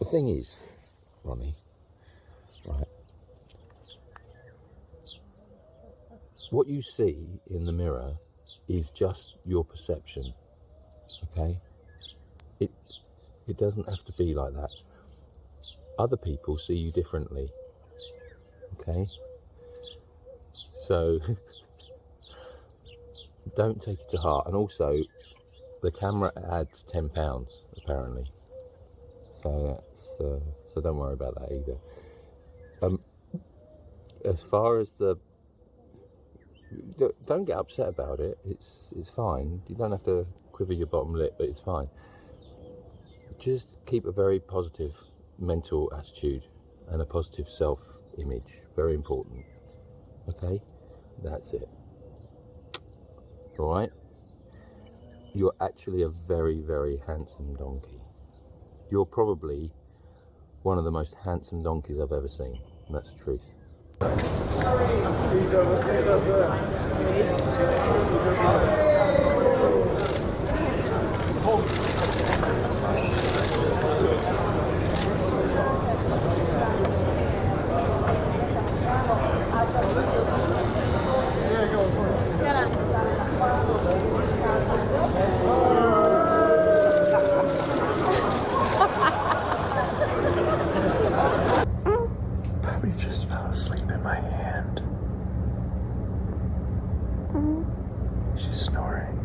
thing is, Ronnie, right, what you see in the mirror is just your perception, okay? It doesn't have to be like that. Other people see you differently, okay? So don't take it to heart. And also, the camera adds £10 apparently, so that's so don't worry about that either. As far as don't get upset about it. It's fine. You don't have to quiver your bottom lip, but it's fine. Just keep a very positive mental attitude and a positive self-image. Very important. Okay, that's it. All right. You're actually a very, very handsome donkey. You're probably one of the most handsome donkeys I've ever seen. And that's the truth. Puppy just fell asleep in my hand. She's snoring.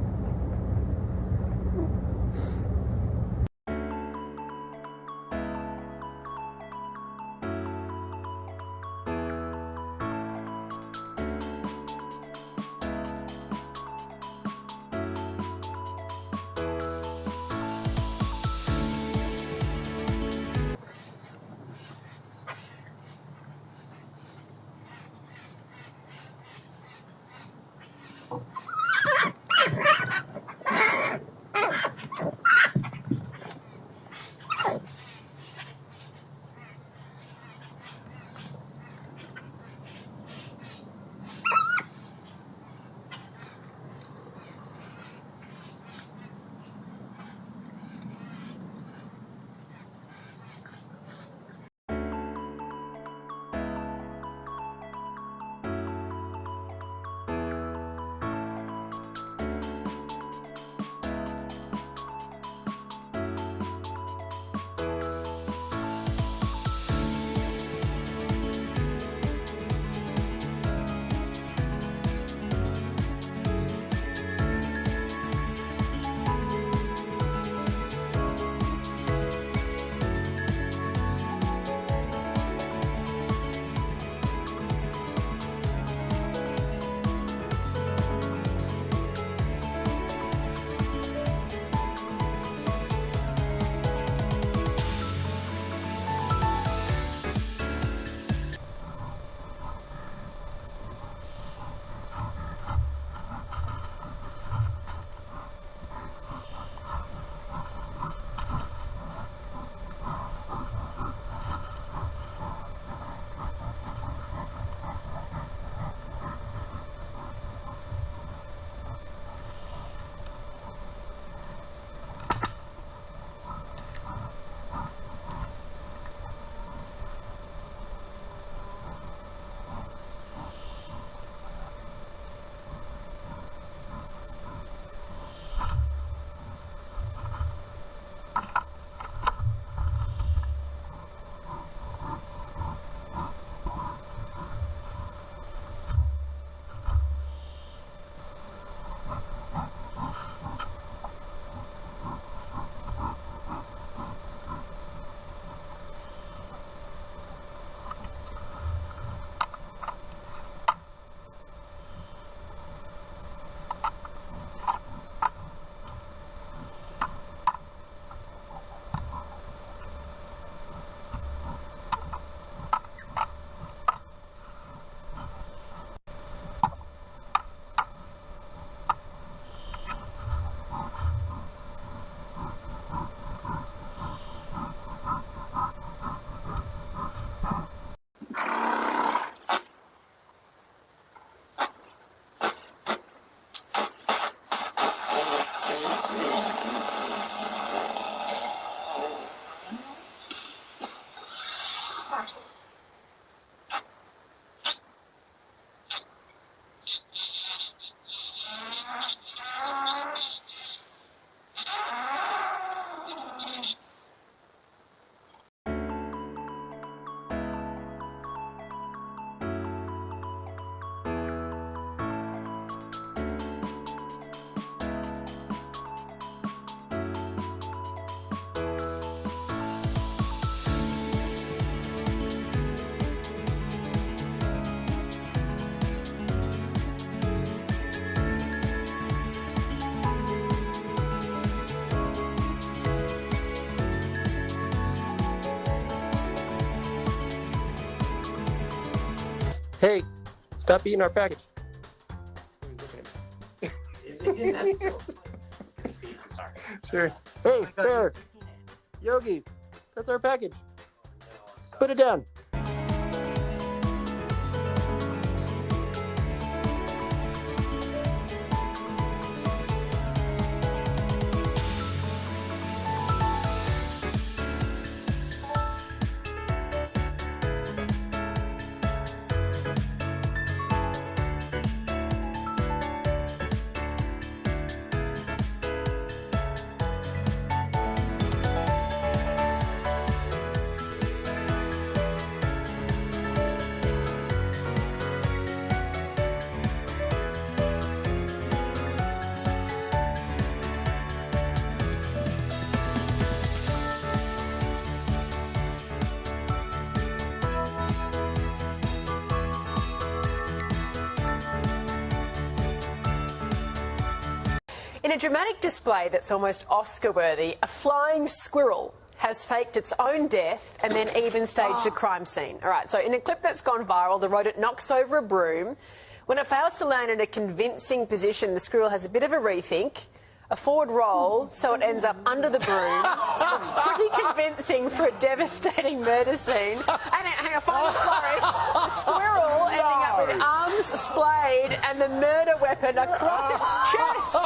Hey, stop eating our package. Is it? See, I'm sorry. Sure. Hey, Bear. Yogi, that's our package. Put it down. In a dramatic display that's almost Oscar-worthy, a flying squirrel has faked its own death and then even staged a crime scene. All right, so in a clip that's gone viral, the rodent knocks over a broom. When it fails to land in a convincing position, the squirrel has a bit of a rethink, a forward roll, so it ends up under the broom. Looks pretty convincing for a devastating murder scene. And hang on, final flourish, the squirrel ending up with arms splayed and the murder weapon across its chest.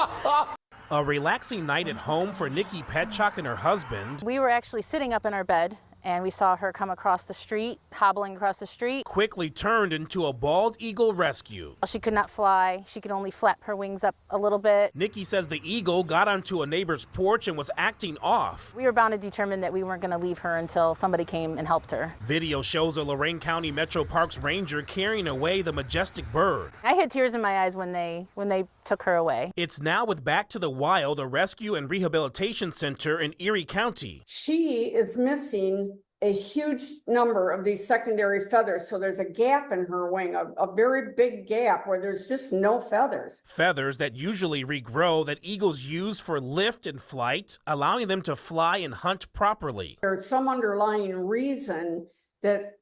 A relaxing night at home for Nikki Petchak and her husband. We were actually sitting up in our bed and we saw her come across the street, hobbling across the street. Quickly turned into a bald eagle rescue. She could not fly. She could only flap her wings up a little bit. Nikki says the eagle got onto a neighbor's porch and was acting off. We were bound and determined that we weren't going to leave her until somebody came and helped her. Video shows a Lorain County Metro Parks ranger carrying away the majestic bird. I had tears in my eyes when they took her away. It's now with Back to the Wild, a rescue and rehabilitation center in Erie County. She is missing a huge number of these secondary feathers. So there's a gap in her wing, a very big gap where there's just no feathers. Feathers that usually regrow that eagles use for lift and flight, allowing them to fly and hunt properly. There's some underlying reason that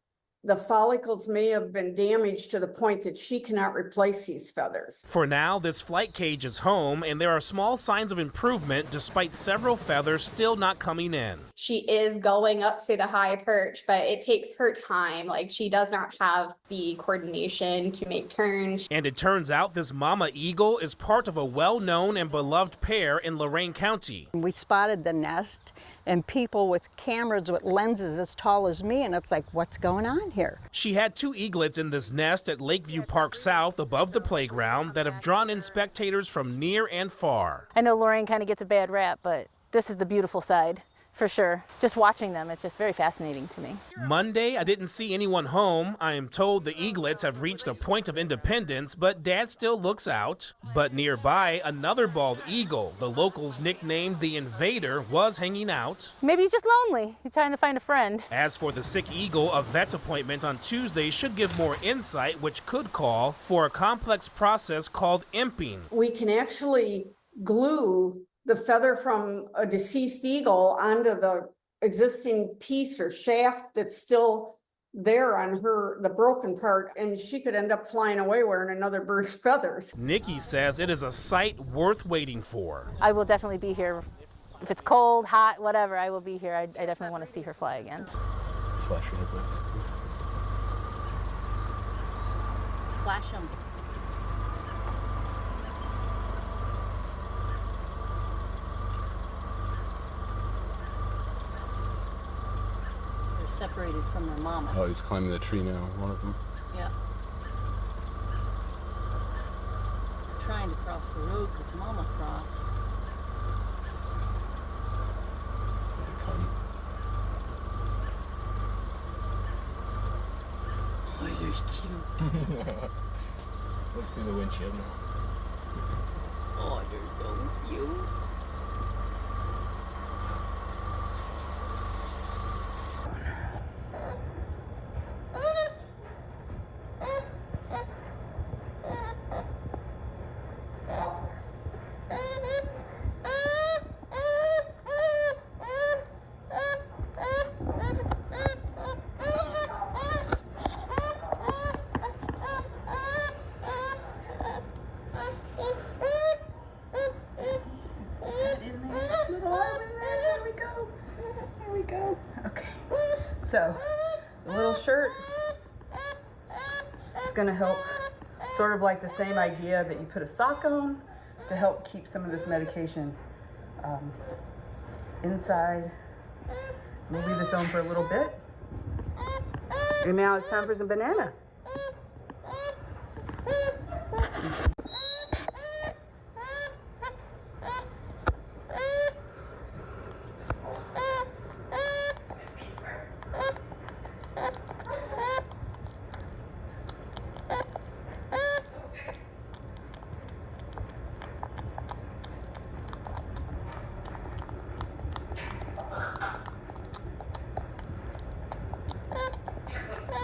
the follicles may have been damaged to the point that she cannot replace these feathers. For now, this flight cage is home, and there are small signs of improvement despite several feathers still not coming in. She is going up to the high perch, but it takes her time. Like, she does not have the coordination to make turns. And it turns out this mama eagle is part of a well-known and beloved pair in Lorain County. We spotted the nest and people with cameras with lenses as tall as me, and it's like, what's going on here? She had 2 eaglets in this nest at Lakeview Park South above the playground that have drawn in spectators from near and far. I know Lorain kind of gets a bad rap, but this is the beautiful side. For sure. Just watching them, it's just very fascinating to me. Monday, I didn't see anyone home. I am told the eaglets have reached a point of independence, but Dad still looks out. But nearby, another bald eagle, the locals nicknamed the Invader, was hanging out. Maybe he's just lonely. He's trying to find a friend. As for the sick eagle, a vet appointment on Tuesday should give more insight, which could call for a complex process called imping. We can actually glue the feather from a deceased eagle onto the existing piece or shaft that's still there on the broken part, and she could end up flying away wearing another bird's feathers. Nikki says it is a sight worth waiting for. I will definitely be here. If it's cold, hot, whatever, I will be here. I definitely want to see her fly again. Flash your headlights, please. Flash them. Separated from their mama. Oh, he's climbing the tree now, one of them. Yeah. Trying to cross the road because mama crossed. Here they come. Oh, you're cute. Look through the windshield now. Oh, you're so cute. So the little shirt is going to help, sort of like the same idea that you put a sock on to help keep some of this medication inside. We'll leave this on for a little bit. And now it's time for some banana.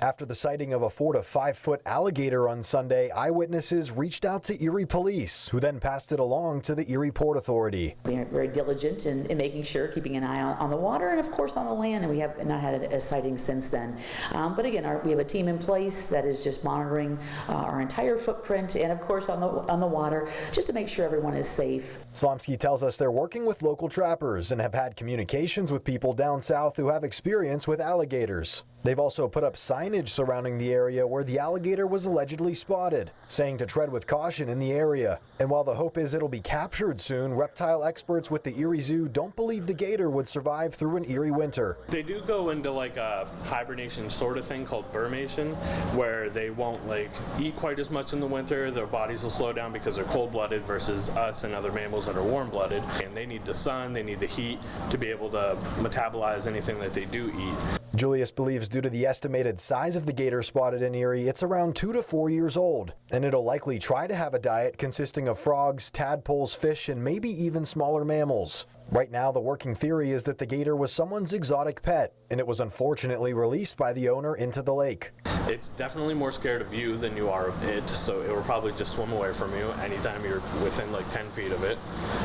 After the sighting of a 4 to 5 foot alligator on Sunday, eyewitnesses reached out to Erie Police, who then passed it along to the Erie Port Authority. We are very diligent in making sure, keeping an eye on the water and of course on the land, and we have not had a sighting since then. But again, we have a team in place that is just monitoring our entire footprint and of course on the water, just to make sure everyone is safe. Slomsky tells us they're working with local trappers and have had communications with people down south who have experience with alligators. They've also put up signage surrounding the area where the alligator was allegedly spotted, saying to tread with caution in the area. And while the hope is it'll be captured soon, reptile experts with the Erie Zoo don't believe the gator would survive through an Erie winter. They do go into like a hibernation sort of thing called burmation, where they won't like eat quite as much in the winter. Their bodies will slow down because they're cold-blooded versus us and other mammals that are warm-blooded. And they need the sun, they need the heat to be able to metabolize anything that they do eat. Julius believes due to the estimated size of the gator spotted in Erie, it's around 2 to 4 years old, and it'll likely try to have a diet consisting of frogs, tadpoles, fish, and maybe even smaller mammals. Right now, the working theory is that the gator was someone's exotic pet, and it was unfortunately released by the owner into the lake. It's definitely more scared of you than you are of it, so it will probably just swim away from you anytime you're within like 10 feet of it,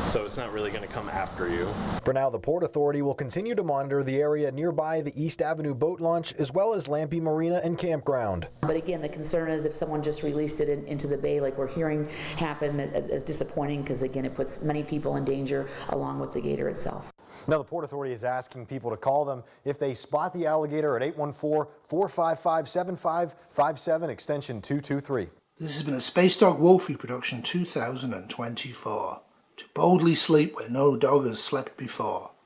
so it's not really going to come after you. For now, the Port Authority will continue to monitor the area nearby the East Avenue boat launch, as well as Lampe Marina and Campground. But again, the concern is if someone just released it into the bay like we're hearing happen, is disappointing because again, it puts many people in danger along with the gator itself. Now, the Port Authority is asking people to call them if they spot the alligator at 814-455-7557, extension 223. This has been a Space Dog Wolfie production 2024. To boldly sleep where no dog has slept before.